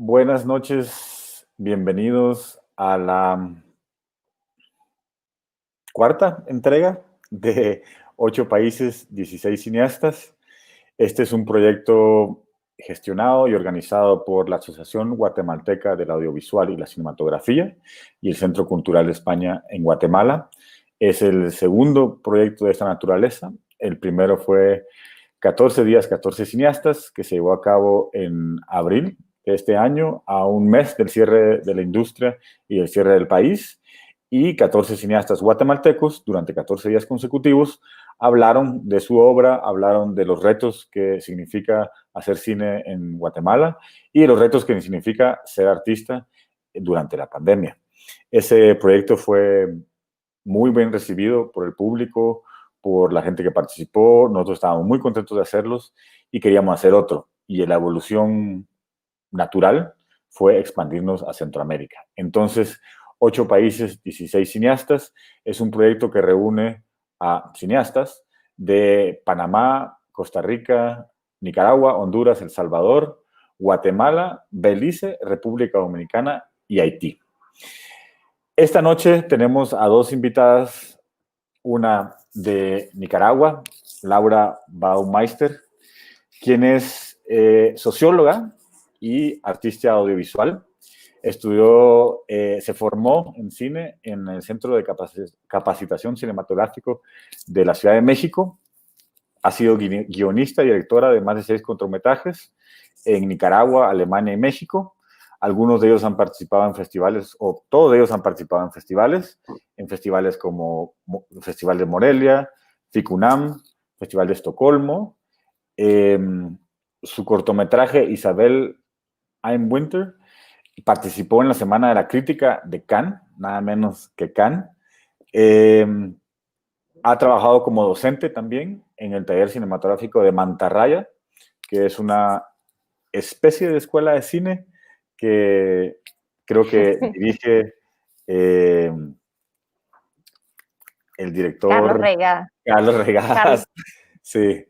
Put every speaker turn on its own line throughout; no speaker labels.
Buenas noches, bienvenidos a la cuarta entrega de 8 países, 16 cineastas. Este es un proyecto gestionado y organizado por la Asociación Guatemalteca del Audiovisual y la Cinematografía y el Centro Cultural de España en Guatemala. Es el segundo proyecto de esta naturaleza. El primero fue 14 días, 14 cineastas, que se llevó a cabo en abril de este año, a un mes del cierre de la industria y del cierre del país. Y 14 cineastas guatemaltecos, durante 14 días consecutivos, hablaron de su obra, hablaron de los retos que significa hacer cine en Guatemala y de los retos que significa ser artista durante la pandemia. Ese proyecto fue muy bien recibido por el público, por la gente que participó. Nosotros estábamos muy contentos de hacerlos y queríamos hacer otro. Y la evolución natural fue expandirnos a Centroamérica. Entonces, 8 países, 16 cineastas. Es un proyecto que reúne a cineastas de Panamá, Costa Rica, Nicaragua, Honduras, El Salvador, Guatemala, Belice, República Dominicana y Haití. Esta noche tenemos a 2 invitadas, una de Nicaragua, Laura Baumaster, quien es socióloga y artista audiovisual. Estudió, se formó en cine en el Centro de Capacitación Cinematográfico de la Ciudad de México. Ha sido guionista y directora de más de 6 cortometrajes en Nicaragua, Alemania y México. Algunos de ellos han participado en festivales, o todos ellos han participado en festivales como el Festival de Morelia, Ficunam, Festival de Estocolmo. Su cortometraje Isabel I'm Winter participó en la Semana de la Crítica de Cannes, nada menos que Cannes. Ha trabajado como docente también en el taller cinematográfico de Mantarraya, que es una especie de escuela de cine que creo que dirige el director Carlos Regadas. Sí.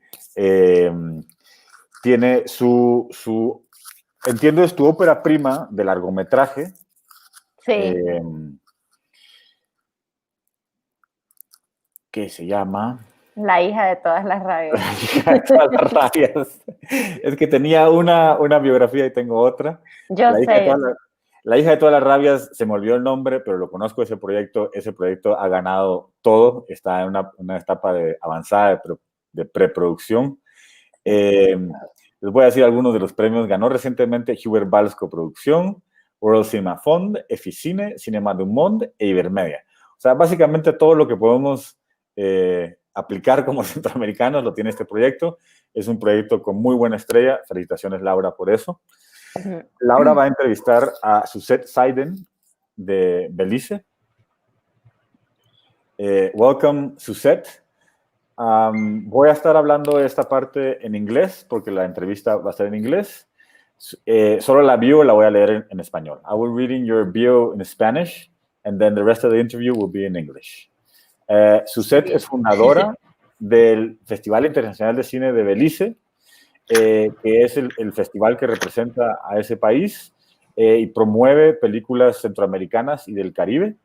Tiene entiendo, es tu ópera prima de largometraje.
Sí.
Que se llama...
La hija de todas las rabias.
La hija de todas las rabias. Es que tenía una biografía y tengo otra. La hija de todas las rabias, se me olvidó el nombre, pero lo conozco, ese proyecto. Ese proyecto ha ganado todo, está en una etapa avanzada de preproducción. Les voy a decir algunos de los premios. Ganó recientemente Hubert Valls Coproducción, World Cinema Fund, Eficine, Cinema du Monde e Ibermedia. O sea, básicamente todo lo que podemos aplicar como centroamericanos lo tiene este proyecto. Es un proyecto con muy buena estrella. Felicitaciones, Laura, por eso. Laura va a entrevistar a Suzette Zayden de Belice. Welcome, Suzette. Voy a estar hablando de esta parte en inglés, porque la entrevista va a ser en inglés. Solo la bio la voy a leer en español. I will reading your bio in Spanish, and then the rest of the interview will be in English. Suzette es fundadora del Festival Internacional de Cine de Belice, que es el festival que representa a ese país y promueve películas centroamericanas y del Caribe.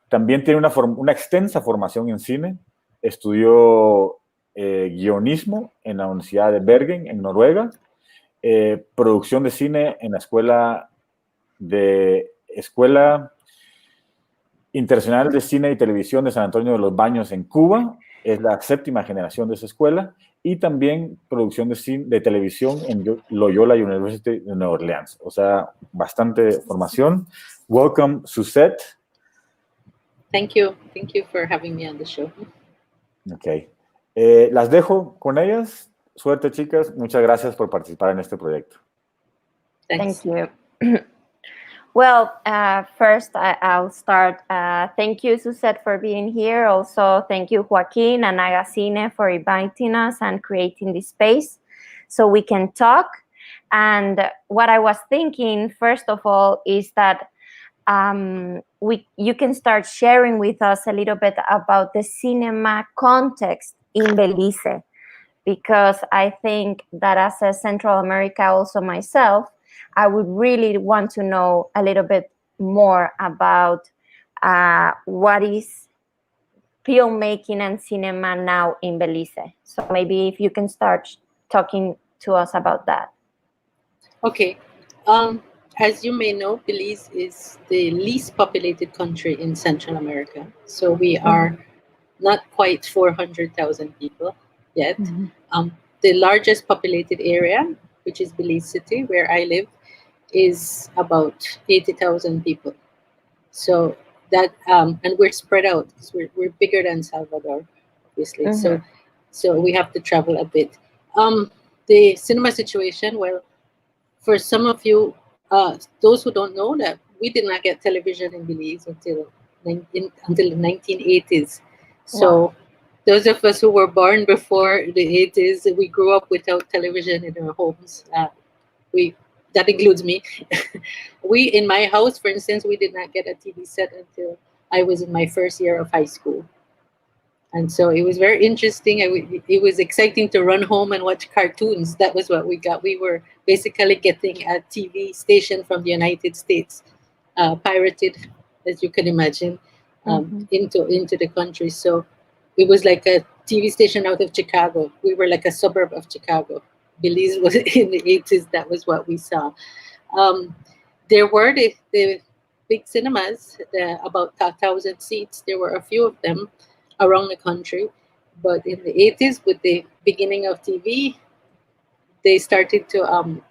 También tiene una extensa formación en cine. Estudió guionismo en la Universidad de Bergen, en Noruega, producción de cine en la Escuela Internacional de Cine y Televisión de San Antonio de los Baños en Cuba. Es la 7ª generación de esa escuela. Y también producción de televisión en Loyola University de Nueva Orleans. O sea, bastante formación. Welcome, Suzette.
Thank you. Thank you for having me on the show.
Ok. Las dejo con ellas. Suerte, chicas. Muchas gracias por participar en este proyecto.
Thanks.
Thank you. Well, first I'll start. Thank you, Suzette, for being here. Also, thank you, Joaquin and Agacine, for inviting us and creating this space so we can talk. And what I was thinking, first of all, is that you can start sharing with us a little bit about the cinema context in Belice, because I think that as a Central America, also myself, I would really want to know a little bit more about what is filmmaking and cinema now in Belize. So maybe if you can start talking to us about that.
Okay. As you may know, Belize is the least populated country in Central America. So we are not quite 400,000 people yet. The largest populated area, which is Belize City, where I live, is about 80,000 people. So that, and we're spread out because we're bigger than Salvador, obviously. So we have to travel a bit. The cinema situation, well, for some of you, those who don't know, that we did not get television in Belize until the 1980s. So those of us who were born before the 80s, we grew up without television in our homes. That includes me. In my house, for instance, we did not get a TV set until I was in my first year of high school. And so it was very interesting. It was exciting to run home and watch cartoons. That was what we got. We were basically getting a TV station from the United States, pirated, as you can imagine, into the country. So it was like a TV station out of Chicago. We were like a suburb of Chicago. Belize was in the 80s. That was what we saw. There were the big cinemas, about 1,000 seats. There were a few of them around the country. But in the 80s, with the beginning of TV, they started to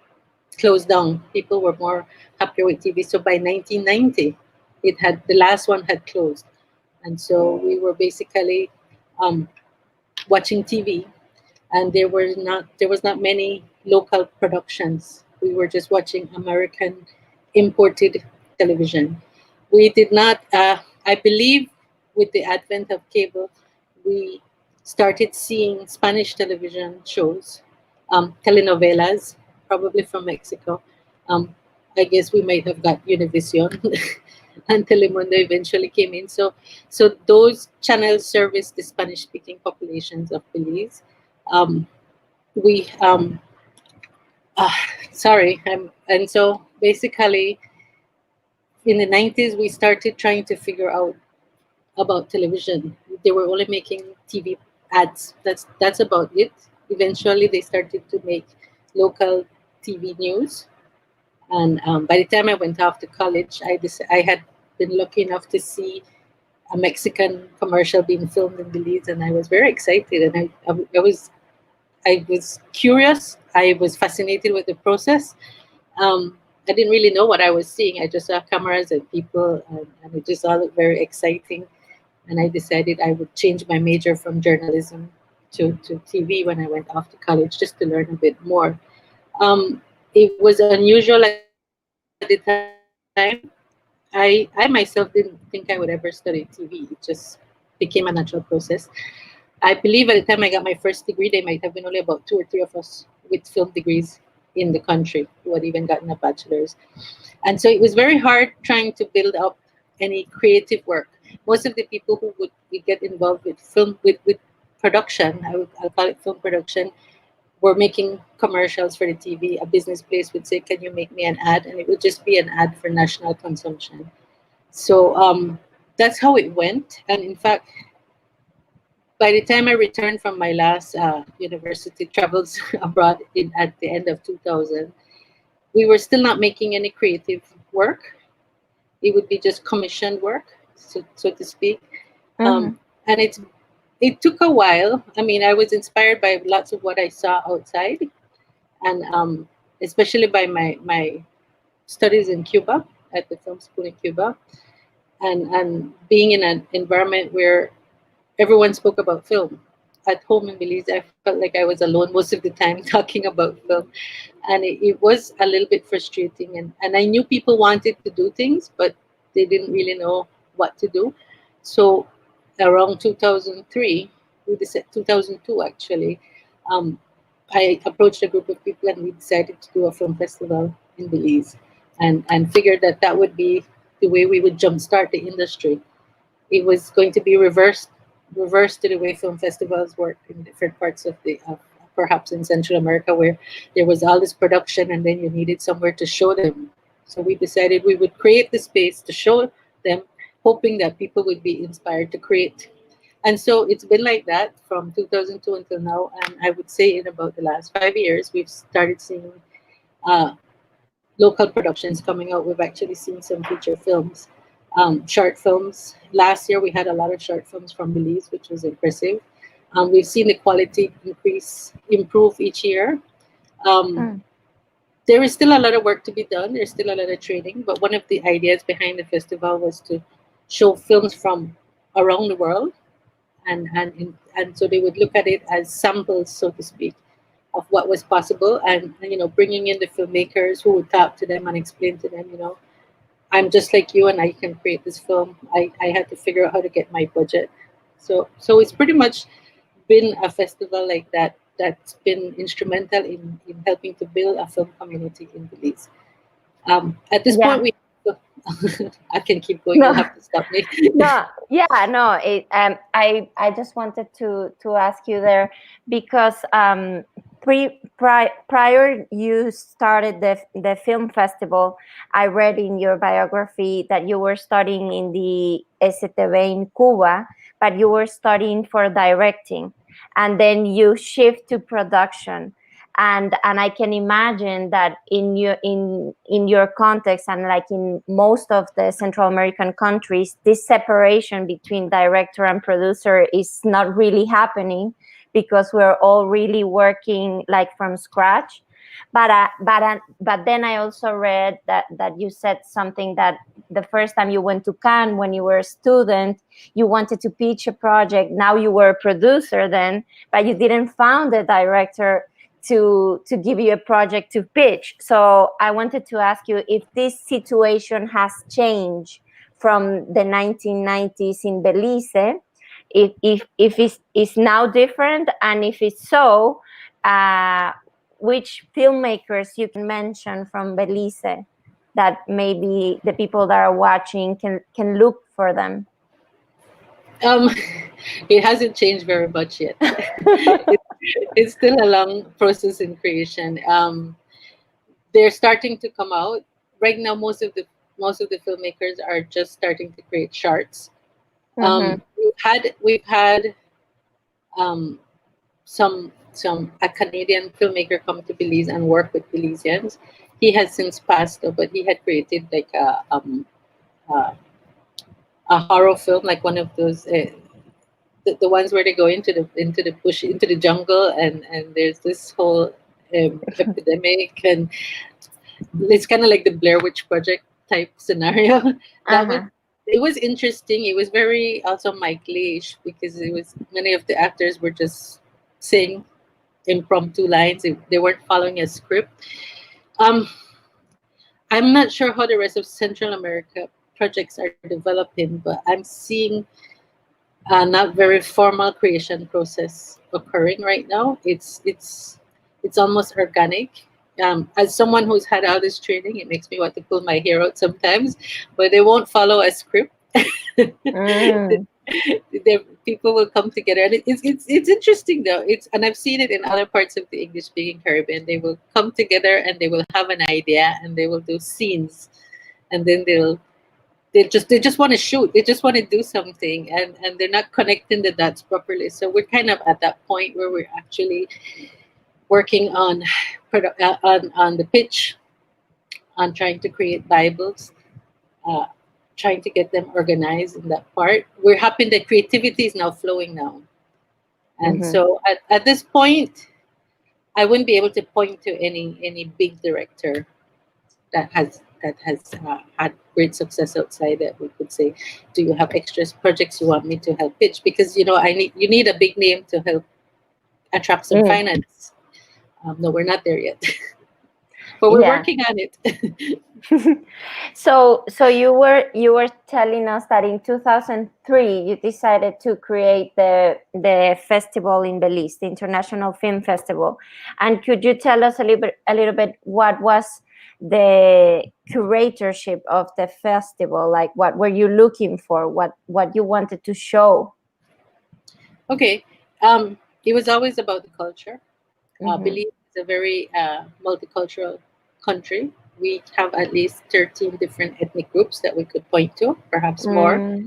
close down. People were more happier with TV. So by 1990, the last one had closed. And so we were basically watching TV, and there was not many local productions. We were just watching American imported television. We did not, I believe, with the advent of cable, we started seeing Spanish television shows, telenovelas, probably from Mexico. I guess we might have got Univision, and Telemundo eventually came in. So those channels service the Spanish-speaking populations of Belize. We sorry, and so basically, in the 90s, we started trying to figure out about television. They were only making TV ads. That's about it. Eventually, they started to make local TV news. And by the time I went off to college, I had been lucky enough to see a Mexican commercial being filmed in Belize, and I was very excited. And I was curious. I was fascinated with the process. I didn't really know what I was seeing. I just saw cameras and people, and it just all looked very exciting. And I decided I would change my major from journalism to TV when I went off to college, just to learn a bit more. It was unusual at the time. I myself didn't think I would ever study TV. It just became a natural process. I believe by the time I got my first degree, there might have been only about 2 or 3 of us with film degrees in the country who had even gotten a bachelor's. And so it was very hard trying to build up any creative work. Most of the people who would get involved with film, with production, I'll call it film production, were making commercials for the TV. A business place would say, "Can you make me an ad?" And it would just be an ad for national consumption. So that's how it went. And in fact, by the time I returned from my last university travels abroad at the end of 2000, we were still not making any creative work. It would be just commissioned work, so to speak. And it took a while. I mean, I was inspired by lots of what I saw outside, and especially by my studies in Cuba, at the film school in Cuba, and being in an environment where everyone spoke about film. At home in Belize, I felt like I was alone most of the time talking about film. And it was a little bit frustrating. And I knew people wanted to do things, but they didn't really know what to do. So around 2003, 2002 actually, I approached a group of people and we decided to do a film festival in Belize, and figured that would be the way we would jumpstart the industry. It was going to be reversed to the way film festivals work in different parts of perhaps in Central America, where there was all this production and then you needed somewhere to show them. So we decided we would create the space to show them, hoping that people would be inspired to create. And so it's been like that from 2002 until now. And I would say in about the last 5 years, we've started seeing local productions coming out. We've actually seen some feature films, short films. Last year, we had a lot of short films from Belize, which was impressive. We've seen the quality improve each year. There is still a lot of work to be done. There's still a lot of training. But one of the ideas behind the festival was to show films from around the world. And so they would look at it as samples, so to speak, of what was possible, and bringing in the filmmakers who would talk to them and explain to them, I'm just like you and I can create this film. I had to figure out how to get my budget. So it's pretty much been a festival like that that's been instrumental in helping to build a film community in Belize. At this point, I can keep going.
No.
You'll have to stop me.
I just wanted to ask you there because prior you started the film festival. I read in your biography that you were studying in the STV in Cuba, but you were studying for directing, and then you shift to production. And I can imagine that in your context, and like in most of the Central American countries, this separation between director and producer is not really happening because we're all really working like from scratch. But then I also read that you said something that the first time you went to Cannes when you were a student, you wanted to pitch a project. Now you were a producer then, but you didn't find a director to give you a project to pitch. So I wanted to ask you if this situation has changed from the 1990s in Belize, if it's now different, and if it's so, which filmmakers you can mention from Belize that maybe the people that are watching can look for them.
It hasn't changed very much yet. It's still a long process in creation. They're starting to come out right now. Most of the filmmakers are just starting to create shorts. We've had a Canadian filmmaker come to Belize and work with Belizeans. He has since passed, but he had created like a horror film, like one of those the ones where they go into the bush, into the jungle, and there's this whole epidemic, and it's kind of like the Blair Witch Project type scenario. It was interesting. It was very also Mike Leach, because it was many of the actors were just saying impromptu lines. They weren't following a script. I'm not sure how the rest of Central America projects are developing, but I'm seeing a not very formal creation process occurring right now. It's almost organic. As someone who's had all this training, it makes me want to pull my hair out sometimes, but they won't follow a script. People will come together, and it's interesting though. And I've seen it in other parts of the English-speaking Caribbean. They will come together and they will have an idea and they will do scenes, and then they just want to shoot. They just want to do something, and they're not connecting the dots properly. So we're kind of at that point where we're actually working on the pitch, on trying to create Bibles, trying to get them organized in that part. We're happy that creativity is now flowing now. And so at this point, I wouldn't be able to point to any big director that has had great success outside that we could say, do you have extra projects you want me to help pitch? Because you need a big name to help attract some finance. No, we're not there yet, but we're working on it.
So you were telling us that in 2003 you decided to create the festival in Belize, the International Film Festival, and could you tell us a little bit what was the curatorship of the festival? Like, what were you looking for? What you wanted to show?
Okay, it was always about the culture. Belize is a very multicultural country. We have at least 13 different ethnic groups that we could point to, perhaps more.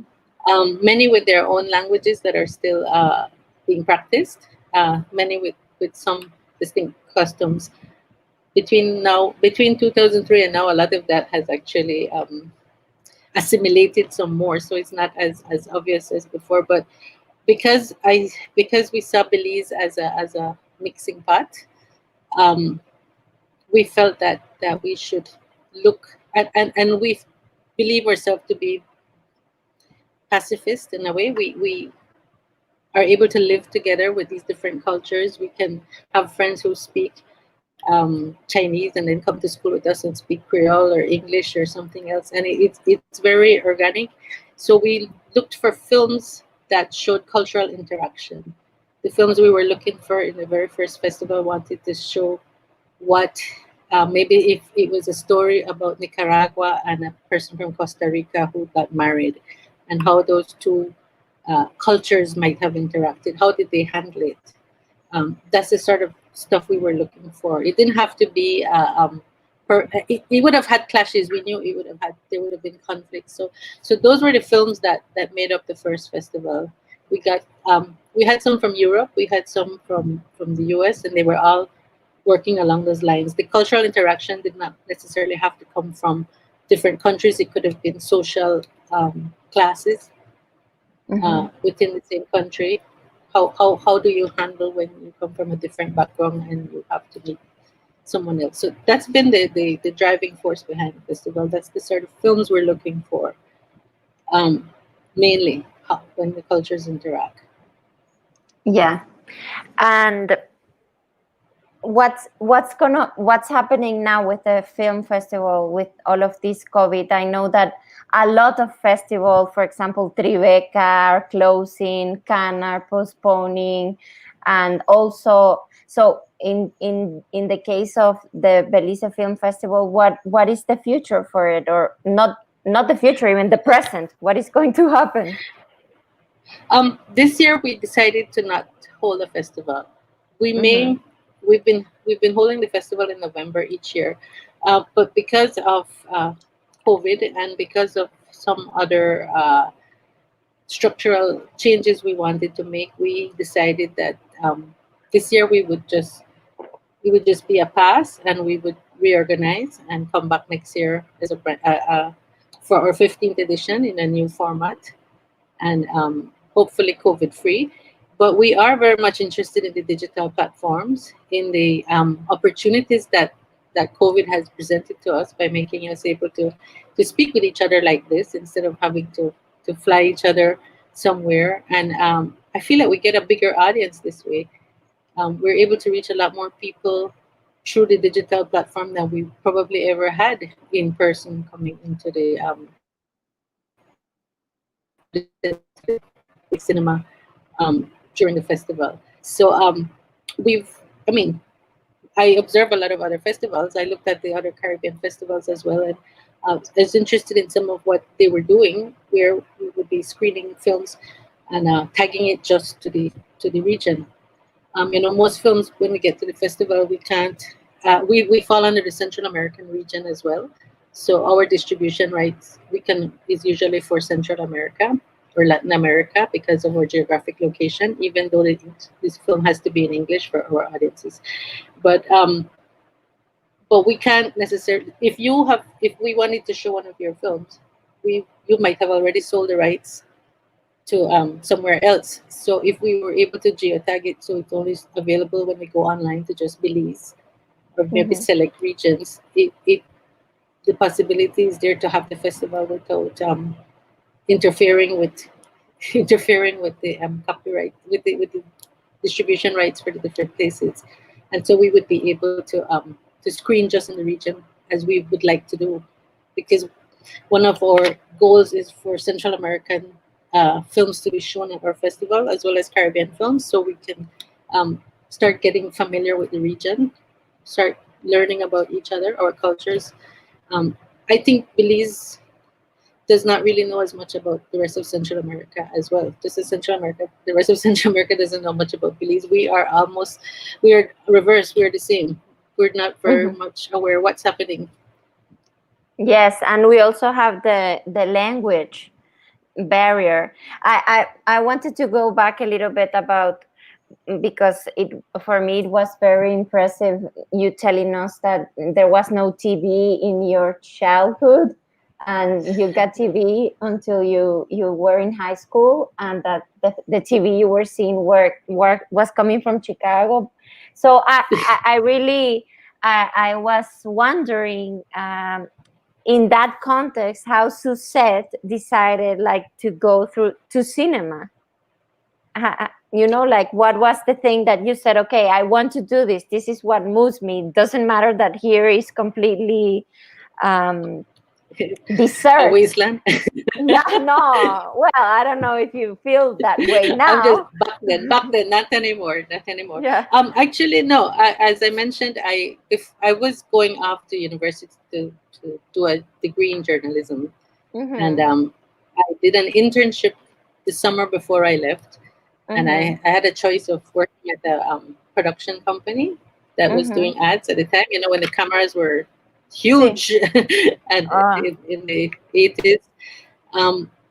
Many with their own languages that are still being practiced, many with some distinct customs. Between 2003 and now, a lot of that has actually assimilated some more, so it's not as obvious as before. But because we saw Belize as a mixing pot, we felt that we should look at, and we believe ourselves to be pacifist in a way. We are able to live together with these different cultures. We can have friends who speak Chinese and then come to school with us and speak Creole or English or something else, and it's very organic. So we looked for films that showed cultural interaction. The films we were looking for in the very first festival wanted to show what maybe if it was a story about Nicaragua and a person from Costa Rica who got married, and how those two cultures might have interacted. How did they handle it? That's the sort of stuff we were looking for. It didn't have to be. It would have had clashes. We knew there would have been conflicts. So those were the films that made up the first festival. We had some from Europe. We had some from the US, and they were all working along those lines. The cultural interaction did not necessarily have to come from different countries. It could have been social classes within the same country. How do you handle when you come from a different background and you have to meet someone else? So that's been the driving force behind the festival. That's the sort of films we're looking for, mainly when the cultures interact.
Yeah, and what's happening now with the film festival with all of this COVID? I know that a lot of festivals, for example, Tribeca are closing, Cannes are postponing, and also so in the case of the Belize Film Festival, what is the future for it, or not the future, even the present? What is going to happen?
This year we decided to not hold a festival. We've been holding the festival in November each year, but because of COVID and because of some other structural changes we wanted to make, we decided that this year we would just be a pass, and we would reorganize and come back next year as for our 15th edition in a new format, and hopefully COVID free. But we are very much interested in the digital platforms, in the opportunities that COVID has presented to us by making us able to speak with each other like this instead of having to fly each other somewhere. And I feel like we get a bigger audience this way. We're able to reach a lot more people through the digital platform than we probably ever had in person coming into the cinema during the festival. So I observe a lot of other festivals. I looked at the other Caribbean festivals as well, and I was interested in some of what they were doing, where we would be screening films and tagging it just to the region. Most films, when we get to the festival, we can't. We fall under the Central American region as well, so our distribution rights is usually for Central America or Latin America because of our geographic location. Even though this film has to be in English for our audiences, but we can't necessarily. If we wanted to show one of your films, you might have already sold the rights to somewhere else. So if we were able to geotag it, so it's only available when we go online to just Belize or maybe select regions, the possibility is there to have the festival without interfering with the copyright, with the distribution rights for the different places. And so we would be able to screen just in the region as we would like to do, because one of our goals is for Central American films to be shown at our festival, as well as Caribbean films, so we can start getting familiar with the region, start learning about each other, our cultures. I think Belize does not really know as much about the rest of Central America as well. Just as Central America, the rest of Central America doesn't know much about Belize. We are reversed. We are the same. We're not very much aware what's happening.
Yes, and we also have the language barrier. I wanted to go back a little bit about, because for me it was very impressive you telling us that there was no TV in your childhood, and you got TV until you were in high school, and that the TV you were seeing was coming from Chicago. So I really I was wondering, in that context, how Suzette decided like to go through to cinema. You know, like what was the thing that you said, okay, I want to do this. This is what moves me. It doesn't matter that here is completely desert.
A wasteland.
No, well, I don't know if you feel that way now.
I'm just back then, not anymore.
Yeah.
Actually, no. As I mentioned, if I was going off to university to do a degree in journalism, and I did an internship the summer before I left, and I had a choice of working at a production company that was doing ads at the time. You know, when the cameras were huge, and in the 80s.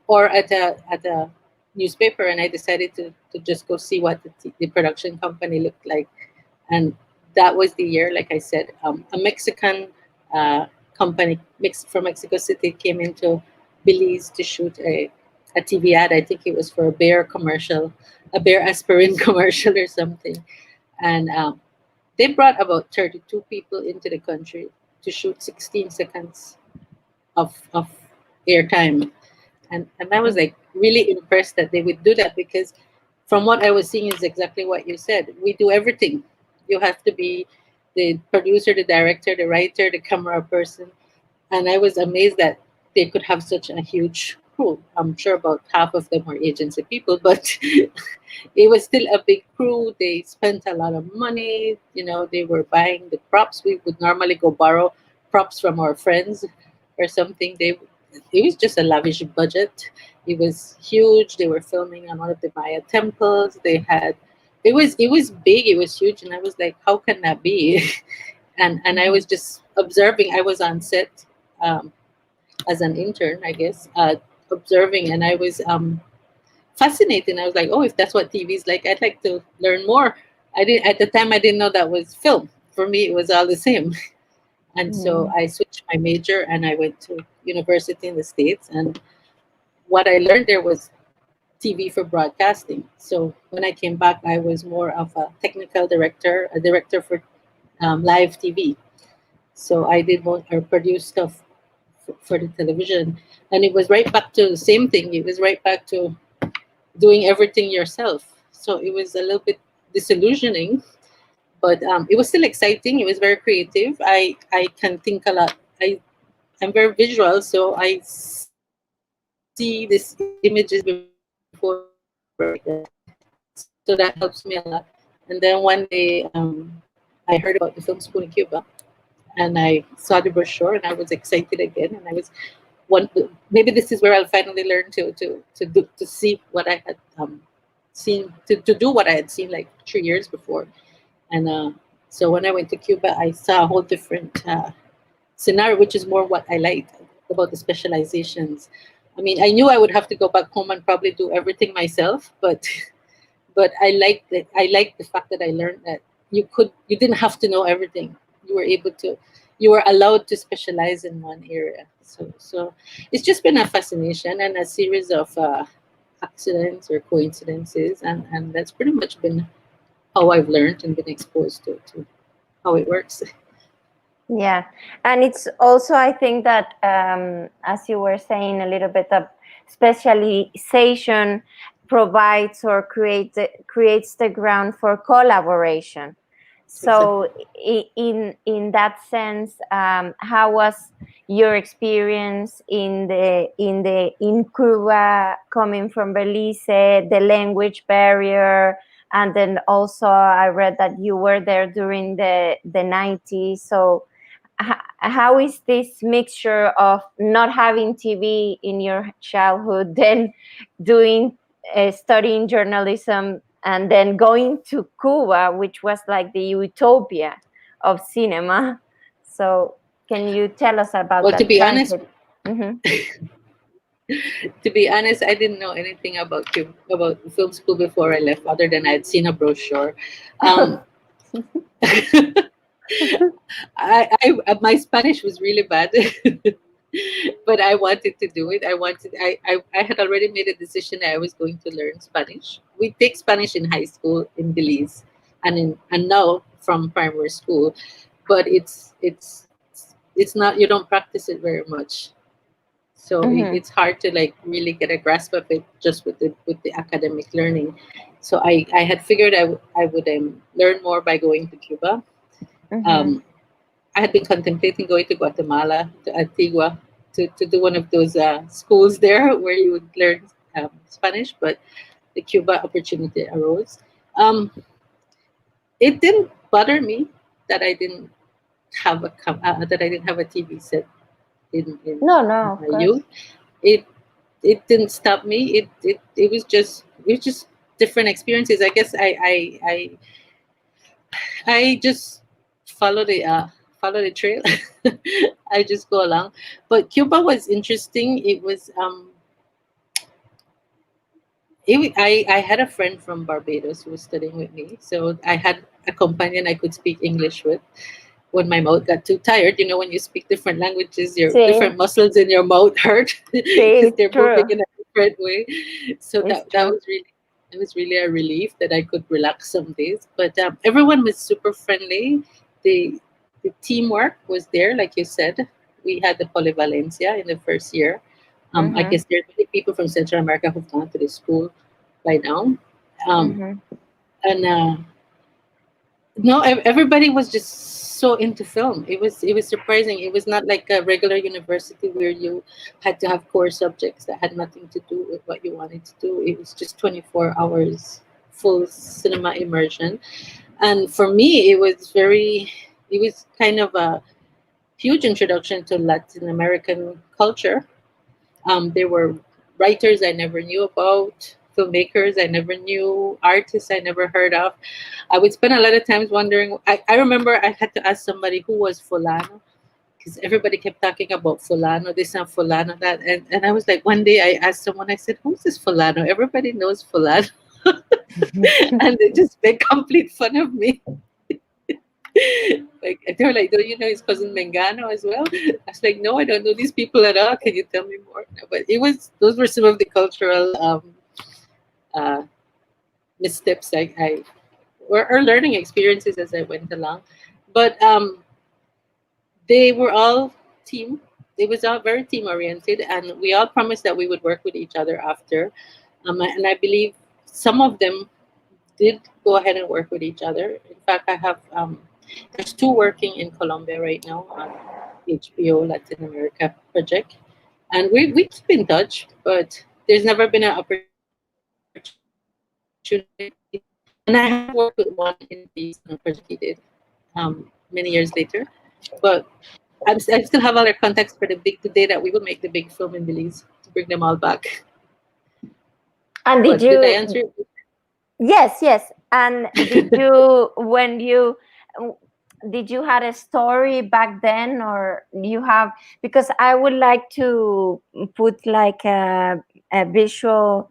Or at a newspaper, and I decided to just go see what the production company looked like. And that was the year, like I said, a Mexican company from Mexico City came into Belize to shoot a TV ad. I think it was for a Bear commercial, a Bear aspirin commercial or something. And they brought about 32 people into the country to shoot 16 seconds of airtime. And I was like really impressed that they would do that, because from what I was seeing is exactly what you said. We do everything. You have to be the producer, the director, the writer, the camera person. And I was amazed that they could have such a huge crew. I'm sure about half of them were agency people, but it was still a big crew. They spent a lot of money. You know, they were buying the props. We would normally go borrow props from our friends or something. It was just a lavish budget. It was huge. They were filming on one of the Maya temples. It was big. It was huge, and I was like, how can that be? and I was just observing. I was on set as an intern, I guess, observing, and I was fascinated. I was like, oh, if that's what TV is like, I'd like to learn more. At the time I didn't know that was film. For me, it was all the same. And so I switched my major and I went to university in the States. And what I learned there was TV for broadcasting. So when I came back, I was more of a technical director, a director for live TV. So I did produce stuff for the television. And it was right back to the same thing. It was right back to doing everything yourself. So it was a little bit disillusioning. But it was still exciting. It was very creative. I can think a lot. I'm very visual, so I see these images before. So that helps me a lot. And then one day, I heard about the film school in Cuba, and I saw the brochure, and I was excited again. And I was maybe this is where I'll finally learn to see what I had seen, to do what I had seen like 3 years before. And so when I went to Cuba, I saw a whole different scenario, which is more what I liked about the specializations. I mean, I knew I would have to go back home and probably do everything myself, but I liked it. I liked the fact that I learned that you didn't have to know everything. You were allowed to specialize in one area. So it's just been a fascination and a series of accidents or coincidences, and that's pretty much been how I've learned and been exposed to how it works.
Yeah, and it's also, I think that as you were saying, a little bit of specialization provides or creates the ground for collaboration. So in that sense, how was your experience in Cuba, coming from Belize, the language barrier? And then also I read that you were there during the 90s. So how is this mixture of not having TV in your childhood, then doing studying journalism, and then going to Cuba, which was like the utopia of cinema? So can you tell us about
Well, to
that
be honest,
transit? Mm-hmm.
I didn't know anything about about film school before I left, other than I had seen a brochure. Um, my Spanish was really bad, but I wanted to do it. I had already made a decision that I was going to learn Spanish. We take Spanish in high school in Belize, and now from primary school, but it's not, you don't practice it very much. So
Mm-hmm.
it's hard to like really get a grasp of it just with the academic learning. So I had figured I would learn more by going to Cuba.
Mm-hmm.
um, I had been contemplating going to Guatemala, to Antigua, to do one of those schools there where you would learn Spanish, but the Cuba opportunity arose. Um, it didn't bother me that I didn't that I didn't have a TV set
No, no,
in
of
my
course.
youth. It it didn't stop me. It was just different experiences. I guess I just follow the follow the trail. I just go along. But Cuba was interesting. It was I had a friend from Barbados who was studying with me, so I had a companion I could speak English with. When my mouth got too tired, when you speak different languages, your
Sí,
different muscles in your mouth hurt
sí,
because
it's
they're moving
true.
in a different way. So
It's
that
true.
was really, it was really a relief that I could relax some days. But everyone was super friendly. The teamwork was there, like you said. We had the polyvalencia in the first year. I
Mm-hmm.
guess there are many people from Central America who've gone to the school by now. Um,
Mm-hmm.
and No, everybody was just so into film. It was surprising. It was not like a regular university where you had to have core subjects that had nothing to do with what you wanted to do. It was just 24 hours full cinema immersion. And for me, it was kind of a huge introduction to Latin American culture. There were writers I never knew about, filmmakers I never knew, artists I never heard of. I would spend a lot of times wondering. I remember I had to ask somebody who was Fulano, because everybody kept talking about Fulano, this and Fulano, that. And I was like, one day I asked someone, I said, who's this Fulano? Everybody knows Fulano. And they just made complete fun of me. Like, they were like, don't you know his cousin Mengano as well? I was like, no, I don't know these people at all. Can you tell me more? No, but those were some of the cultural uh, missteps or learning experiences as I went along. But they were all team. It was all very team oriented, and we all promised that we would work with each other after. And I believe some of them did go ahead and work with each other. In fact, I have there's two working in Colombia right now on HBO Latin America project, and we keep in touch. But there's never been an opportunity, and I have worked with one in Belize on a project he did many years later. But I still have other contacts for the day that we will make the big film in Belize to bring them all back.
And did
But did I
you?
answer?
Yes, yes. And did you, when you, did you had a story back then, or you have? Because I would like to put like a visual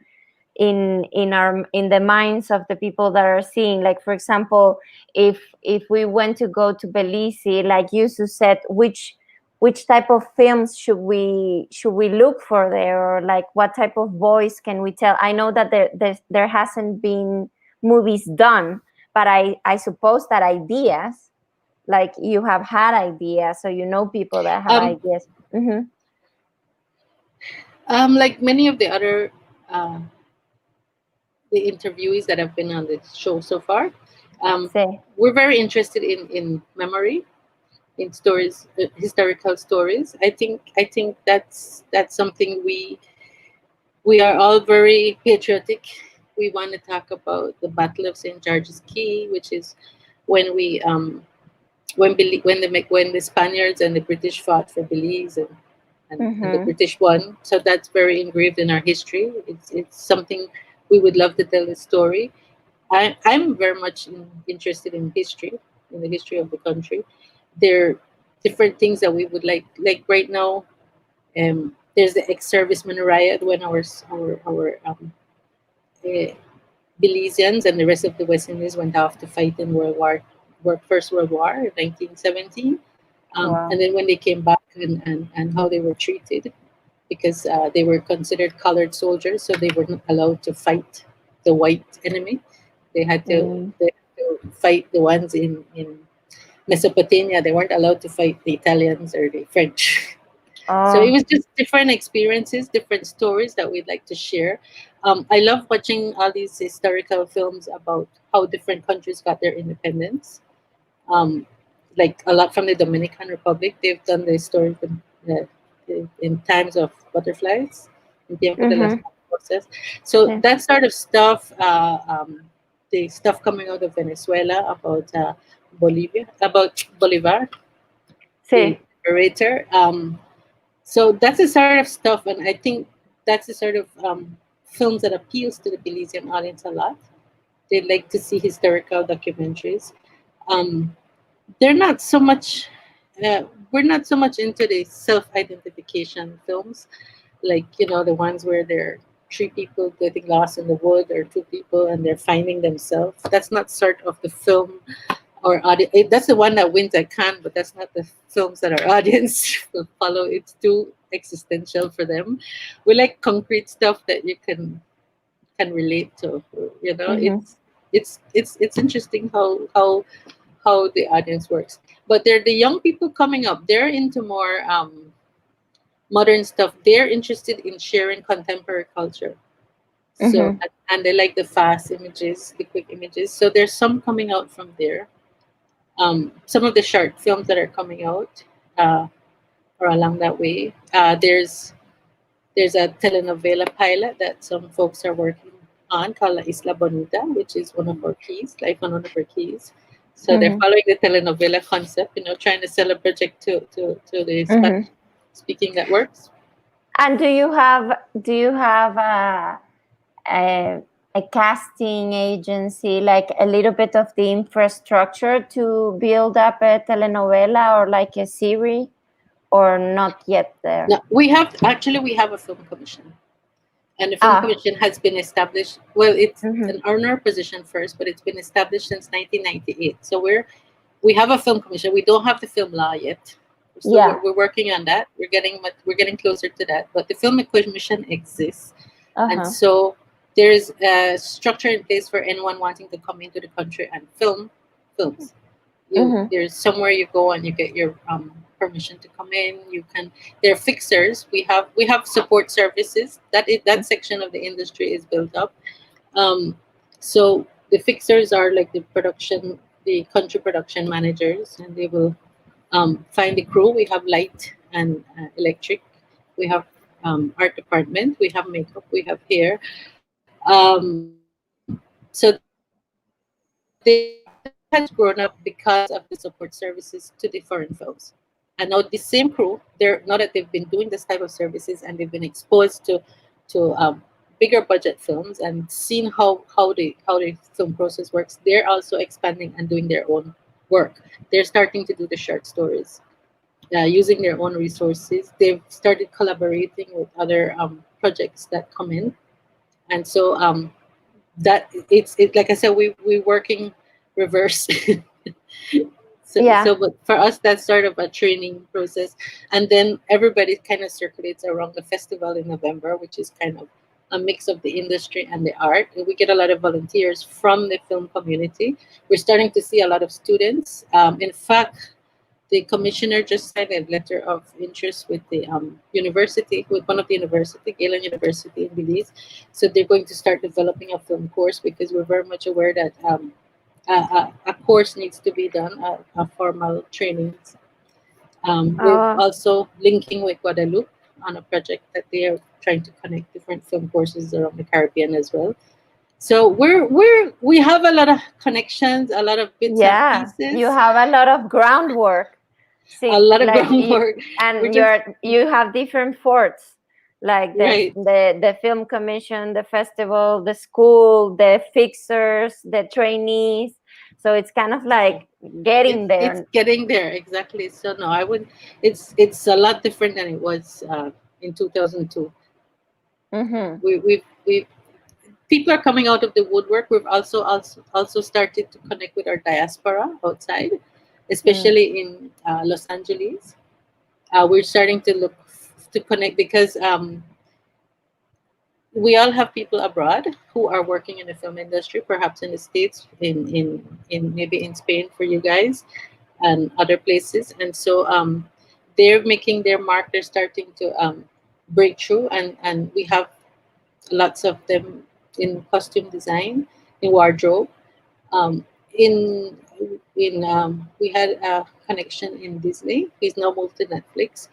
in the minds of the people that are seeing. Like, for example, if we went to go to Belize, like you said, which type of films should we look for there, or like what type of voice can we tell? I know that there hasn't been movies done, but I suppose that ideas, like you have had ideas, so you know people that have
Um,
ideas. Mm-hmm.
like many of the other uh, the interviewees that have been on the show so far, um,
Say.
we're very interested in memory, in stories, historical stories. I think that's something we are all very patriotic. We want to talk about the Battle of St. George's Key, which is when we when the Spaniards and the British fought for Belize, and the British won. So that's very engraved in our history. It's something we would love to tell the story. I'm very much interested in history, in the history of the country. There are different things that we would like right now. There's the ex-servicemen riot when our Belizeans and the rest of the West Indies went off to fight in First World War in 1917.
Wow.
And then when they came back and how they were treated, because they were considered colored soldiers, so they were not allowed to fight the white enemy. They had to fight the ones in Mesopotamia. They weren't allowed to fight the Italians or the French. So it was just different experiences, different stories that we'd like to share. I love watching all these historical films about how different countries got their independence. Like a lot from the Dominican Republic, they've done the story in Times of Butterflies, in Tiempo de las Mariposas. So that sort of stuff, the stuff coming out of Venezuela about Bolivar, the liberator. So that's the sort of stuff, and I think that's the sort of films that appeals to the Belizean audience a lot. They like to see historical documentaries. They're not so much. We're not so much into the self-identification films, like the ones where there are three people getting lost in the wood or two people and they're finding themselves. That's not sort of the film or audience. That's the one that wins at Cannes, but that's not the films that our audience will follow. It's too existential for them. We like concrete stuff that you can relate to. It's interesting how the audience works. But they're the young people coming up. They're into more modern stuff. They're interested in sharing contemporary culture. So and they like the fast images, the quick images. So there's some coming out from there. Some of the short films that are coming out are along that way. There's a telenovela pilot that some folks are working on called La Isla Bonita, which is one of our keys, like one of our keys. So they're following the telenovela concept, trying to sell a project to the Spanish speaking networks.
And do you have a casting agency, like a little bit of the infrastructure to build up a telenovela or like a series, or not yet there?
No, we have a film commission. And the Film Commission has been established. Well, it's an honor position first, but it's been established since 1998. So we have a Film Commission. We don't have the film law yet. So we're working on that. We're getting closer to that. But the Film Commission exists, and so there's a structure in place for anyone wanting to come into the country and film films. There's somewhere you go and you get your permission to come in. There are fixers. We have support services. That section of the industry is built up. So the fixers are like the country production managers, and they will find the crew. We have light and electric. We have art department. We have makeup. We have hair. So they has grown up because of the support services to the foreign films. And now the same crew, now that they've been doing this type of services and they've been exposed to bigger budget films and seen how the film process works, they're also expanding and doing their own work. They're starting to do the short stories using their own resources. They've started collaborating with other projects that come in, and so that it's like I said, we're working reverse. So but for us, that's sort of a training process, and then everybody kind of circulates around the festival in November, which is kind of a mix of the industry and the art. And we get a lot of volunteers from the film community. We're starting to see a lot of students. In fact, the commissioner just signed a letter of interest with the university, with one of the university, Galen University in Belize. So they're going to start developing a film course, because we're very much aware that a course needs to be done, a formal training. We're also linking with Guadeloupe on a project that they are trying to connect different film courses around the Caribbean as well. So we have a lot of connections, a lot of bits and pieces.
You have a lot of groundwork. See,
a lot of
like
groundwork.
And you have different forts, like the film commission, the festival, the school, the fixers, the trainees. So it's kind of like getting there.
It's getting there, exactly. So no, I would. It's a lot different than it was in 2002. We people are coming out of the woodwork. We've also started to connect with our diaspora outside, especially in Los Angeles. We're starting to look to connect because we all have people abroad who are working in the film industry, perhaps in the States, in maybe in Spain for you guys, and other places. And so they're making their mark. They're starting to break through, and we have lots of them in costume design, in wardrobe. In we had a connection in Disney. He's now moved to Netflix.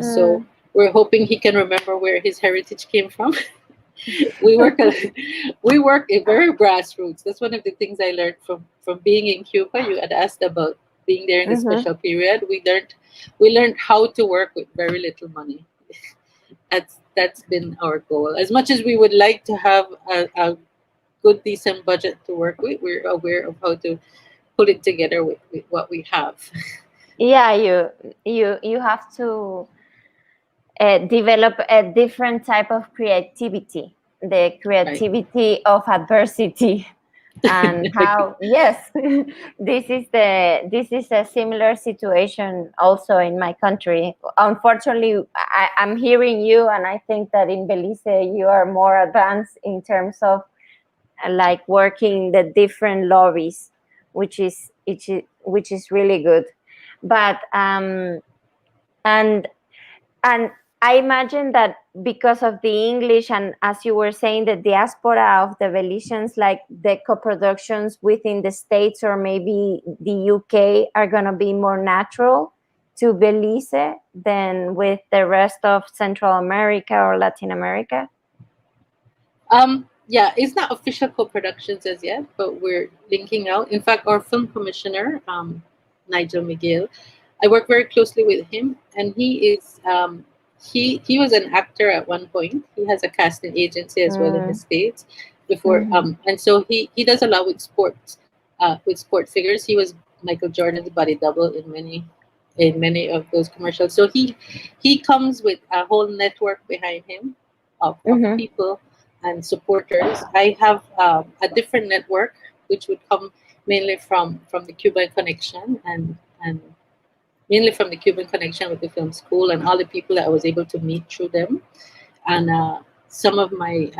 So we're hoping he can remember where his heritage came from. we work in very grassroots. That's one of the things I learned from being in Cuba. You had asked about being there in the special period. We learned how to work with very little money. That's been our goal. As much as we would like to have a good, decent budget to work with, we're aware of how to put it together with what we have.
Yeah, you have to develop a different type of creativity, the creativity of adversity. And how this is a similar situation also in my country. Unfortunately, I'm hearing you, and I think that in Belize you are more advanced in terms of like working the different lobbies, which is really good. But and I imagine that because of the English, and as you were saying, the diaspora of the Belizeans, like the co-productions within the States or maybe the UK are going to be more natural to Belize than with the rest of Central America or Latin America?
Yeah, it's not official co-productions as yet, but we're linking out. In fact, our film commissioner, Nigel Miguel, I work very closely with him, and he is he was an actor at one point. He has a casting agency as well in the States before, and so he does a lot with sports, with sport figures. He was Michael Jordan's body double in many of those commercials. So he comes with a whole network behind him of people and supporters. I have a different network which would come mainly from the Cuban connection and mainly from the Cuban connection with the film school and all the people that I was able to meet through them. And some of my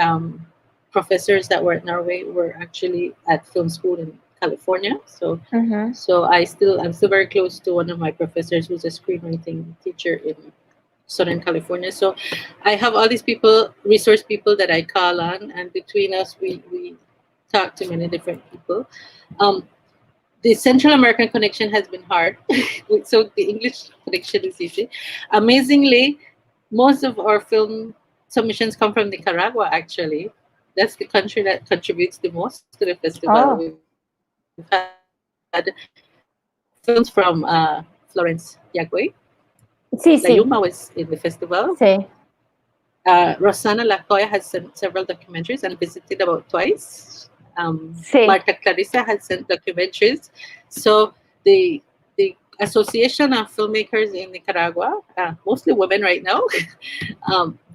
professors that were at Norway were actually at film school in California. So I'm still very close to one of my professors who's a screenwriting teacher in Southern California. So I have all these people, resource people that I call on, and between us we talk to many different people. The Central American connection has been hard, so the English connection is easy. Amazingly, most of our film submissions come from Nicaragua, actually. That's the country that contributes the most to the festival. We've had films from Florence Yagüe. La Yuma was in the festival. Rosana Lacoya has sent several documentaries and visited about twice. Marta Clarissa has sent documentaries. So the Association of Filmmakers in Nicaragua, mostly women right now,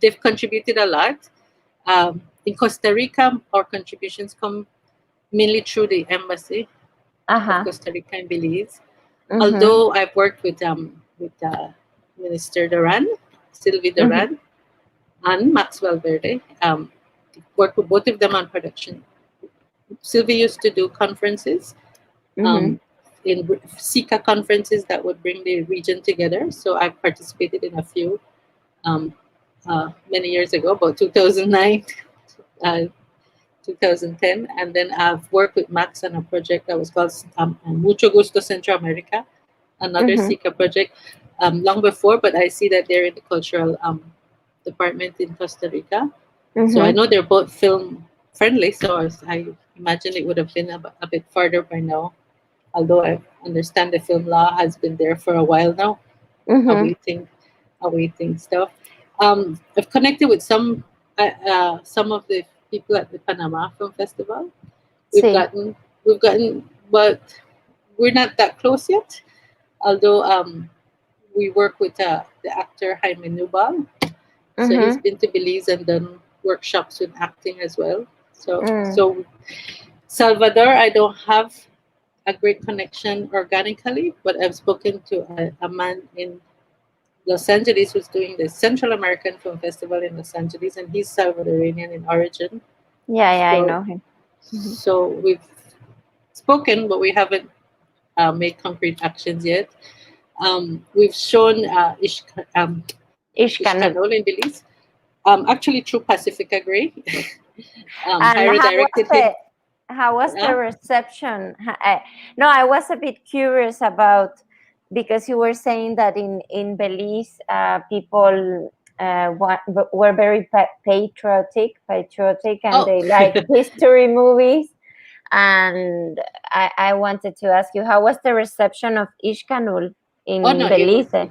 they've contributed a lot. In Costa Rica, our contributions come mainly through the embassy of Costa Rica and Belize. Although I've worked with Minister Duran, Sylvie Duran, and Max Valverde, worked with both of them on production. Sylvie used to do conferences, in SICA conferences that would bring the region together. So I participated in a few many years ago, about 2009, 2010. And then I've worked with Max on a project that was called Mucho Gusto Centroamerica, another SICA project long before, but I see that they're in the cultural department in Costa Rica. So I know they're both film friendly, so I imagine it would have been a bit farther by now. Although I understand the film law has been there for a while now,
Mm-hmm.
awaiting stuff. I've connected with some of the people at the Panama Film Festival. We've
See.
gotten we've gotten, but we're not that close yet. Although we work with the actor Jaime Nubal, so he's
Mm-hmm.
been to Belize and done workshops with acting as well. So
Mm.
so Salvador, I don't have a great connection organically, but I've spoken to a man in Los Angeles who's doing the Central American Film Festival in Los Angeles, and he's Salvadorian in origin.
Yeah, yeah, I
So
know him. Mm-hmm.
so we've spoken, but we haven't made concrete actions yet. We've shown
Ishkanul.
Ishkanol in Belize, actually through Pacifica Gray. I
And
redirected him.
how was the
Uh,
reception? No, I was a bit curious about, because you were saying that in Belize, people were very patriotic, and
oh,
they like history movies. And I wanted to ask you, how was the reception of Ishkanul
oh
in
no, it was.
Belize?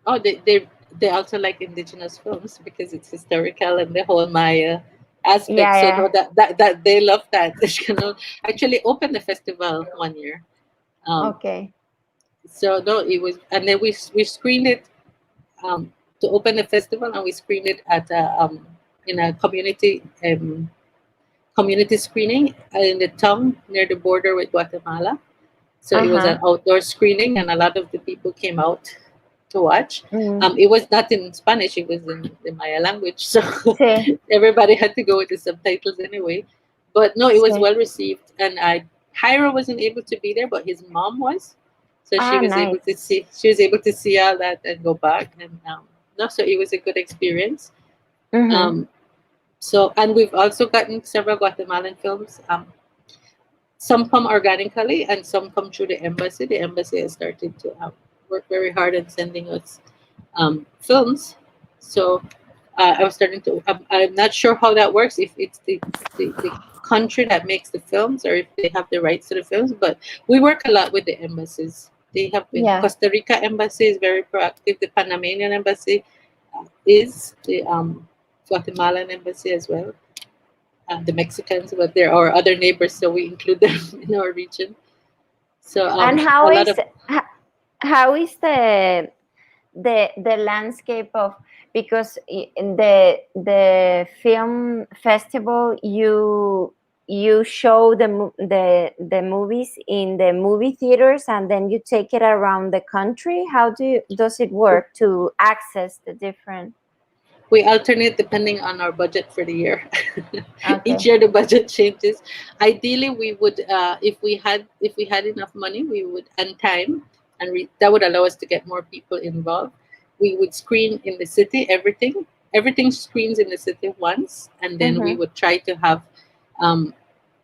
Oh, they also like indigenous films because it's historical and the whole Maya aspect. So
Yeah,
no, that they love that. Ishkanol actually opened the festival one year.
yeah.
Um,
Okay.
so no, it was, and then we screened it to open the festival, and we screened it at in a community screening in the town near the border with Guatemala. So it was
Uh-huh.
an outdoor screening, and a lot of the people came out to watch.
Mm.
It was not in Spanish; it was in the Maya language, so
Sí,
everybody had to go with the subtitles anyway. But no, it was
sí.
well received, and Hyra wasn't able to be there, but his mom was, so she
Ah,
was able
nice.
to see. She was able to see all that and go back, and no, so it was a good experience.
Mm-hmm.
Um, so, and we've also gotten several Guatemalan films. Some come organically and some come through the embassy. The embassy has started to work very hard in sending us films. So I was starting to. I'm not sure how that works. If it's the country that makes the films, or if they have the rights to the films. But we work a lot with the embassies. They have been.
Yeah.
Costa Rica embassy is very proactive. The Panamanian embassy is the Guatemalan embassy as well. The Mexicans, but there are other neighbors, so we include them in our region. So
And
a lot of
how is the landscape of, because in the film festival, you show the movies in the movie theaters, and then you take it around the country. How does it work to access the different?
we alternate depending on our budget for the year. Each
Okay.
year the budget changes. Ideally, we would, if we had enough money, we would, and time, and that would allow us to get more people involved. We would screen in the city everything screens in the city once, and then we
Mm-hmm.
would try to have um,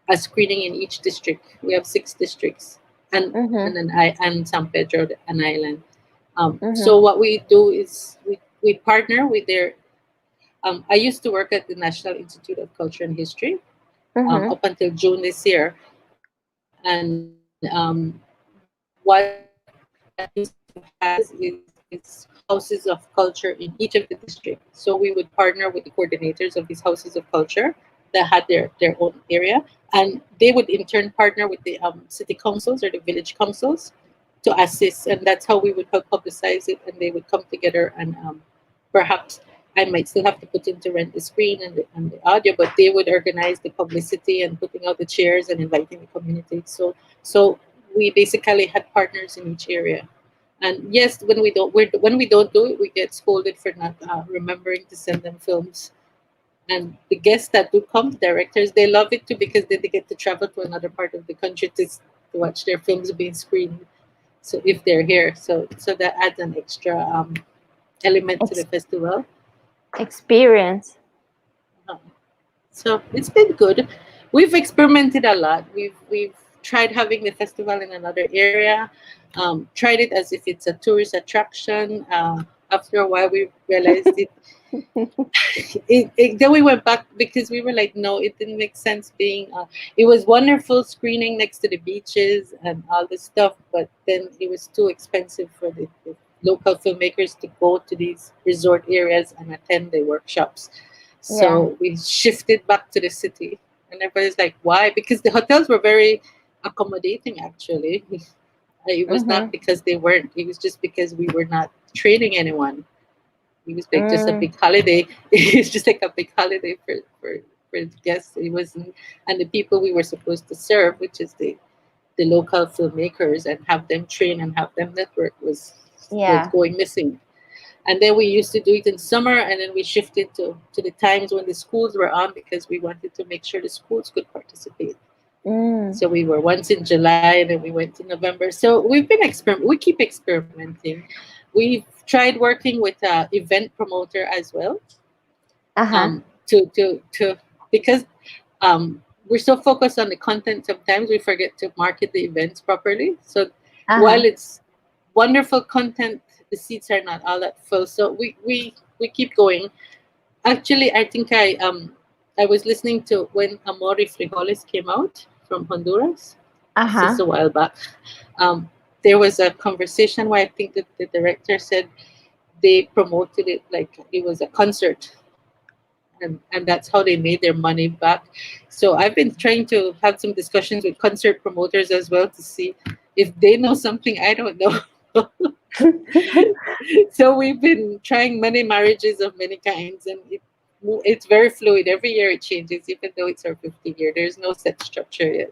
a screening in each district. We have 6 districts, and
Mm-hmm.
then and San Pedro, an island. So
Mm-hmm.
what we do is we partner with their. I used to work at the National Institute of Culture and History
Mm-hmm.
up until June this year, and what that institute has is houses of culture in each of the districts. So we would partner with the coordinators of these houses of culture that had their own area, and they would in turn partner with the city councils or the village councils to assist, and that's how we would help publicize it. And they would come together, and perhaps I might still have to put in to rent the screen and the audio, but they would organize the publicity and putting out the chairs and inviting the community. So we basically had partners in each area. And yes, when we don't do it, we get scolded for not remembering to send them films. And the guests that do come, directors, they love it too because then they get to travel to another part of the country to watch their films being screened. So if they're here, so that adds an extra element to the
Ex-
festival.
experience.
Um, So it's been good. We've experimented a lot. We've tried having the festival in another area. Tried it as if it's a tourist attraction. After a while, we realized then we went back because we were like, no, it didn't make sense being. It was wonderful screening next to the beaches and all this stuff, but then it was too expensive for the local filmmakers to go to these resort areas and attend the workshops. So we shifted back to the city, and everybody's like, why? Because the hotels were very accommodating, actually. It was not because they weren't. It was just because we were not training anyone. It was like just a big holiday. It was just like a big holiday for the guests. It wasn't, and the people we were supposed to serve, which is the local filmmakers, and have them train and have them network, was going missing. And then we used to do it in summer, and then we shifted to the times when the schools were on, because we wanted to make sure the schools could participate. So we were once in July, and then we went in November. So we've been we keep experimenting. We've tried working with an event promoter as well. Because we're so focused on the content, sometimes we forget to market the events properly. So while it's wonderful content, the seats are not all that full. So we keep going. Actually, I think I was listening to when Amaury Frijoles came out from Honduras just a while back. There was a conversation where I think that the director said they promoted it like it was a concert, and that's how they made their money back. So I've been trying to have some discussions with concert promoters as well to see if they know something I don't know. So we've been trying many marriages of many kinds, and it's very fluid. Every year it changes, even though it's our 50th year. There's no set structure yet.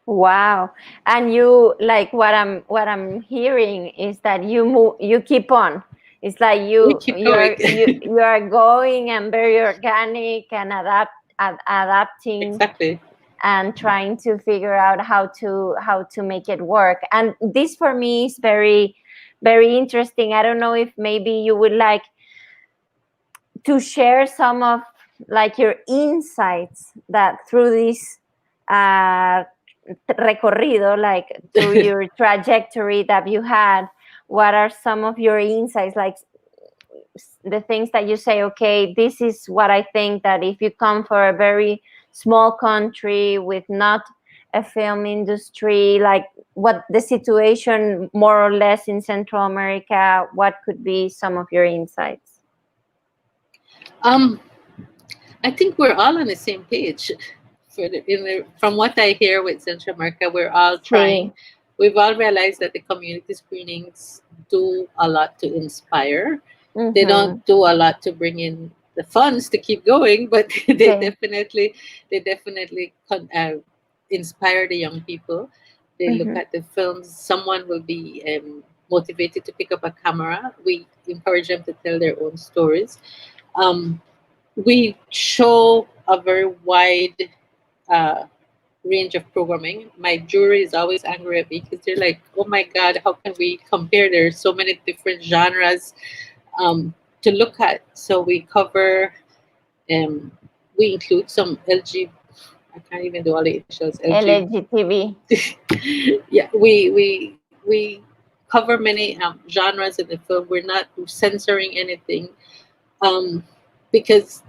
Wow. And you, like, what I'm hearing is that you keep on. It's like you are going and very organic and adapting.
Exactly.
And trying to figure out how to make it work. And this for me is very, very interesting. I don't know if maybe you would like to share some of like your insights that through this recorrido, like through your trajectory that you had. What are some of your insights, like the things that you say, okay, this is what I think that if you come for a very small country with not a film industry, like what the situation more or less in Central America, what could be some of your insights?
I think we're all on the same page. From what I hear with Central America, we're all trying. We've all realized that the community screenings do a lot to inspire. They don't do a lot to bring in the funds to keep going, but they definitely inspire the young people. They look at the films. Someone will be motivated to pick up a camera. We encourage them to tell their own stories. We show a very wide range of programming. My jury is always angry at me because they're like, oh my God, how can we compare? There's so many different genres to look at. So we cover, we include some I can't even do all the initials.
LGTB.
Yeah, we cover many genres in the film. We're not censoring anything because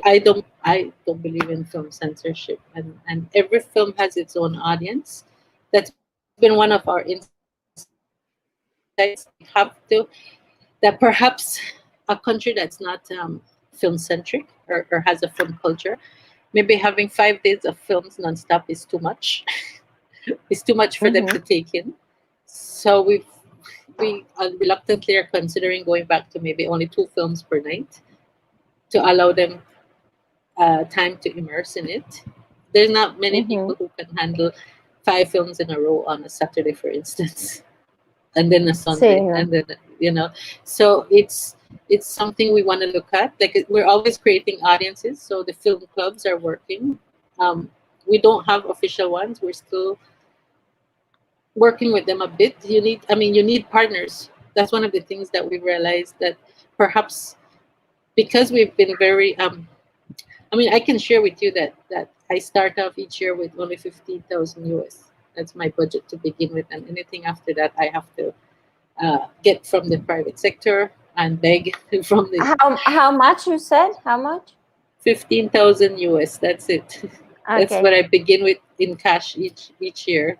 I don't believe in film censorship, and every film has its own audience. That's been one of our insights. We have to, that perhaps a country that's not film centric or has a film culture, maybe having 5 days of films nonstop is too much. It's too much for them to take in. So we reluctantly are considering going back to maybe only 2 films per night to allow them time to immerse in it. There's not many people who can handle 5 films in a row on a Saturday, for instance, and then a Sunday, and then So it's something we want to look at. Like, we're always creating audiences, so the film clubs are working. We don't have official ones. We're still working with them a bit. You need partners. That's one of the things that we realized, that perhaps because we've been very I can share with you that I start off each year with only 15,000 US. That's my budget to begin with, and anything after that I have to get from the private sector. and beg from the
How much you said? How much?
15,000 US. That's it. That's
Okay.
what I begin with in cash each year,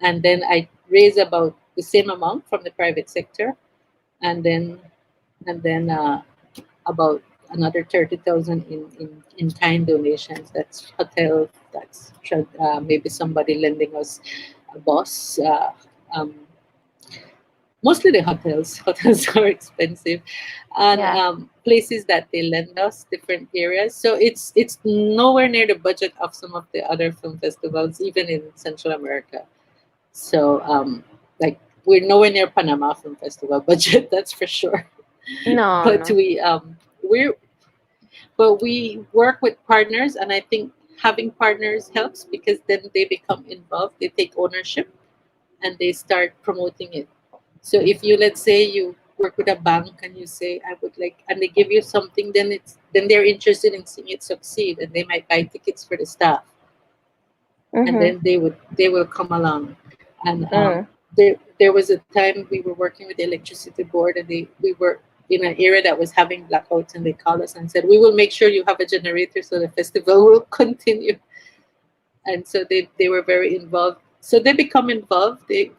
and then I raise about the same amount from the private sector, and then about another 30,000 in kind donations. That's hotel. That's maybe somebody lending us a bus. Um, Mostly the hotels. Hotels are expensive, and
Yeah.
places that they lend us different areas. So it's nowhere near the budget of some of the other film festivals, even in Central America. So like we're nowhere near Panama Film Festival budget, that's for sure.
No,
But
no.
we're but we work with partners, and I think having partners helps because then they become involved. They take ownership and they start promoting it. So if you, let's say you work with a bank and you say I would like, and they give you something, then they're interested in seeing it succeed, and they might buy tickets for the staff, and
Mm-hmm.
then they will come along. And
Mm.
there was a time we were working with the electricity board, and we were in an area that was having blackouts, and they called us and said, we will make sure you have a generator so the festival will continue. And so they were very involved. So they become involved. They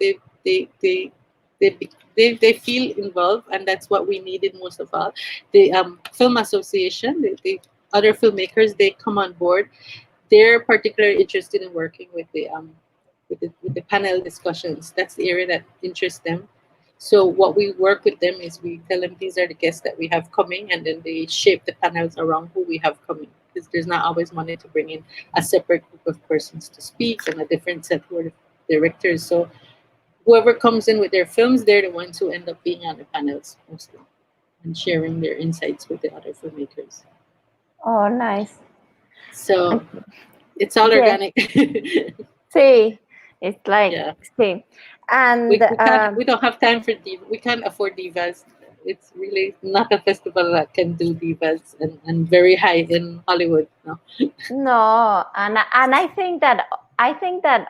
feel involved, and that's what we needed most of all. The film association, the other filmmakers, they come on board. They're particularly interested in working with the panel discussions. That's the area that interests them. So what we work with them is we tell them these are the guests that we have coming, and then they shape the panels around who we have coming. Because there's not always money to bring in a separate group of persons to speak and a different set who are the directors. So whoever comes in with their films, they're the ones who end up being on the panels mostly and sharing their insights with the other filmmakers.
Oh, nice.
So it's all
Yeah.
organic.
See, it's like,
Yeah.
see, and
We don't have time for we can't afford divas. It's really not a festival that can do divas and very high in Hollywood. No.
no, and I think that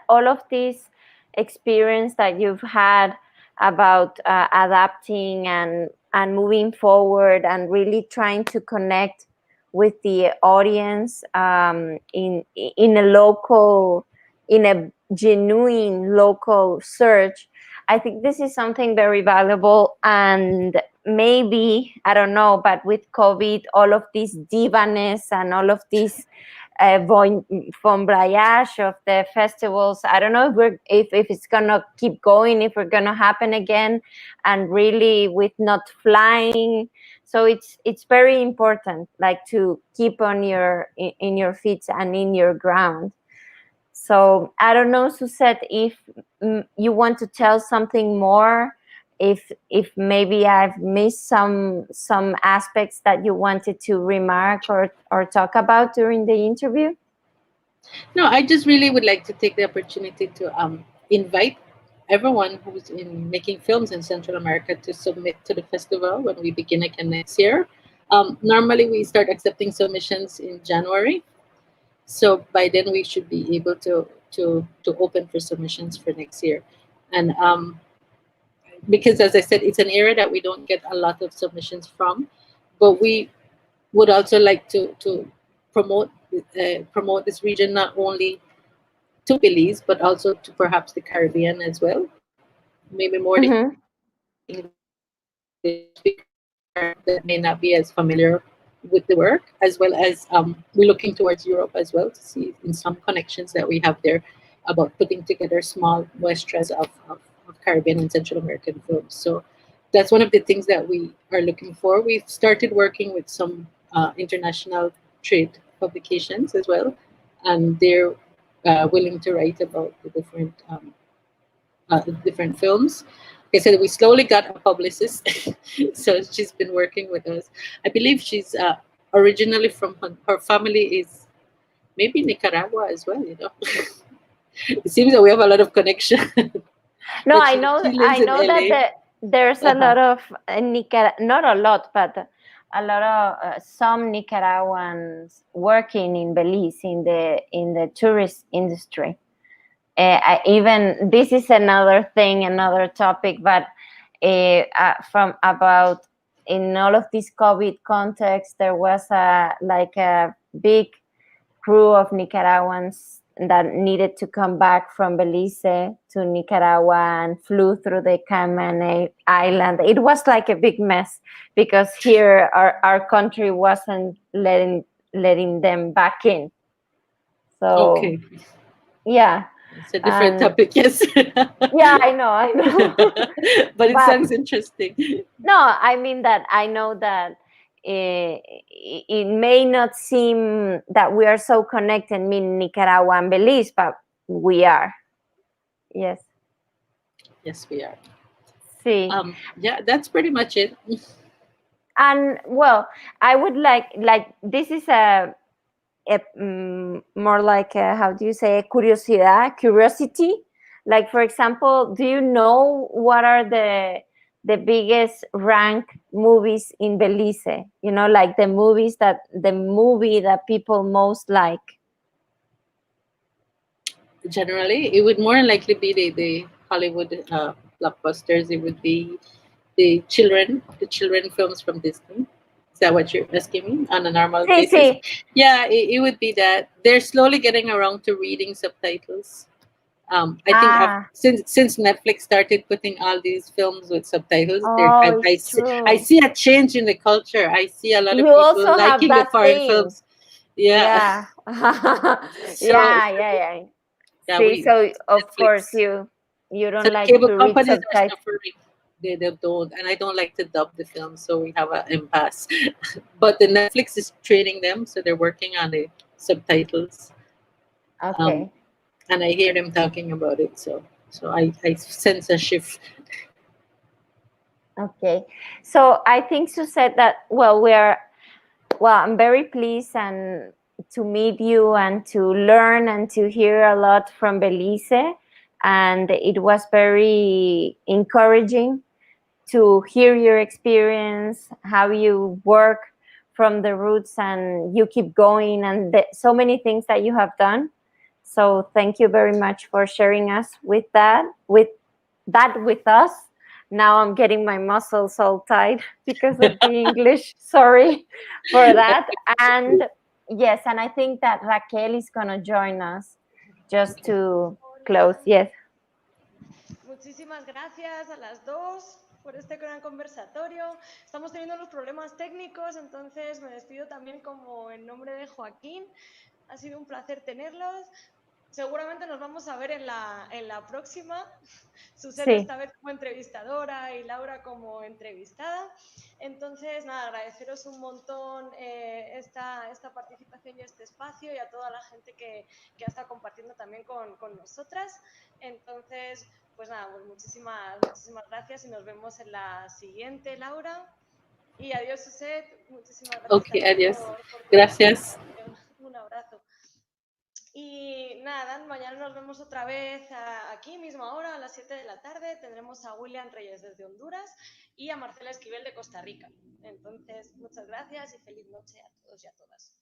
all of this experience that you've had about adapting and moving forward and really trying to connect with the audience in a local, in a genuine local search. I think this is something very valuable, and maybe, I don't know, but with COVID, all of this divaness and all of this bon voyage of the festivals, I don't know if it's gonna keep going, if we're gonna happen again, and really with not flying. So it's very important, like, to keep on your in your feet and in your ground. So I don't know, Suzette, if you want to tell something more, if maybe I've missed some aspects that you wanted to remark or talk about during the interview.
No, I just really would like to take the opportunity to invite everyone who's in making films in Central America to submit to the festival when we begin again next year. Normally, we start accepting submissions in January, so by then we should be able to open for submissions for next year. And because, as I said, it's an area that we don't get a lot of submissions from, but we would also like to promote this region not only to Belize, but also to perhaps the Caribbean as well. Maybe more the
Mm-hmm.
English speakers that may not be as familiar with the work, as well as we're looking towards Europe as well to see in some connections that we have there about putting together small muestras of Caribbean and Central American films. So that's one of the things that we are looking for. We've started working with some international trade publications as well, and they're willing to write about the different films. Like I said, we slowly got a publicist, so she's been working with us. I believe she's originally from her family is maybe Nicaragua as well. You know, it seems that we have a lot of connection.
No,
But
I
she lives
I
in
know that
LA.
there's a
Uh-huh.
lot of not a lot, but a lot of some Nicaraguans working in Belize in the tourist industry. Even this is another thing, another topic, but from about in all of this COVID context, there was a big crew of Nicaraguans that needed to come back from Belize to Nicaragua and flew through the Cayman Island. It was like a big mess because here our country wasn't letting them back in. So
Okay.
yeah.
It's a different topic, yes.
Yeah, I know.
But it sounds interesting.
No, I mean that I know that it may not seem that we are so connected, mean Nicaragua and Belize, but we are. Yes.
Yes, we are.
See.
Yeah, that's pretty much it.
And well, I would like this is a more like how do you say, curiosity. Like, for example, do you know what are the biggest ranked movies in Belize? You know, like the movie that people most like.
Generally, it would more likely be the Hollywood blockbusters. It would be the children films from Disney. Is that what you're asking me on a normal basis? Yeah, it would be that. They're slowly getting around to reading subtitles. I think since Netflix started putting all these films with subtitles, I see a change in the culture. I see a lot of people liking the foreign films. Yeah.
Yeah. See, so of
Netflix.
Course you don't
so
like
cable
to read
companies
subtitles.
are suffering. They don't, and I don't like to dub the film, so we have an impasse. But the Netflix is training them, so they're working on the subtitles.
Okay.
And I hear them talking about it, so I sense a shift.
Okay, so I think Suzette that I'm very pleased and to meet you and to learn and to hear a lot from Belize, and it was very encouraging to hear your experience, how you work from the roots and you keep going, and so many things that you have done. So thank you very much for sharing us with us. Now I'm getting my muscles all tight because of the English. Sorry for that. And yes, and I think that Raquel is going to join us just to close. Yes.
Muchísimas gracias a las dos por este gran conversatorio. Estamos teniendo unos problemas técnicos, entonces me despido también como en nombre de Joaquín. Ha sido un placer tenerlos. Seguramente nos vamos a ver en la próxima. Suzette esta vez como entrevistadora y Laura como entrevistada. Entonces, nada, agradeceros un montón esta participación y este espacio y a toda la gente que ha estado compartiendo también con nosotras. Entonces, pues nada, pues muchísimas gracias y nos vemos en la siguiente, Laura. Y adiós, Suzette. Muchísimas gracias.
Ok, adiós. Gracias.
Un abrazo. Y nada, mañana nos vemos otra vez aquí, mismo ahora, a las 7 de la tarde. Tendremos a William Reyes desde Honduras y a Marcela Esquivel de Costa Rica. Entonces, muchas gracias y feliz noche a todos y a todas.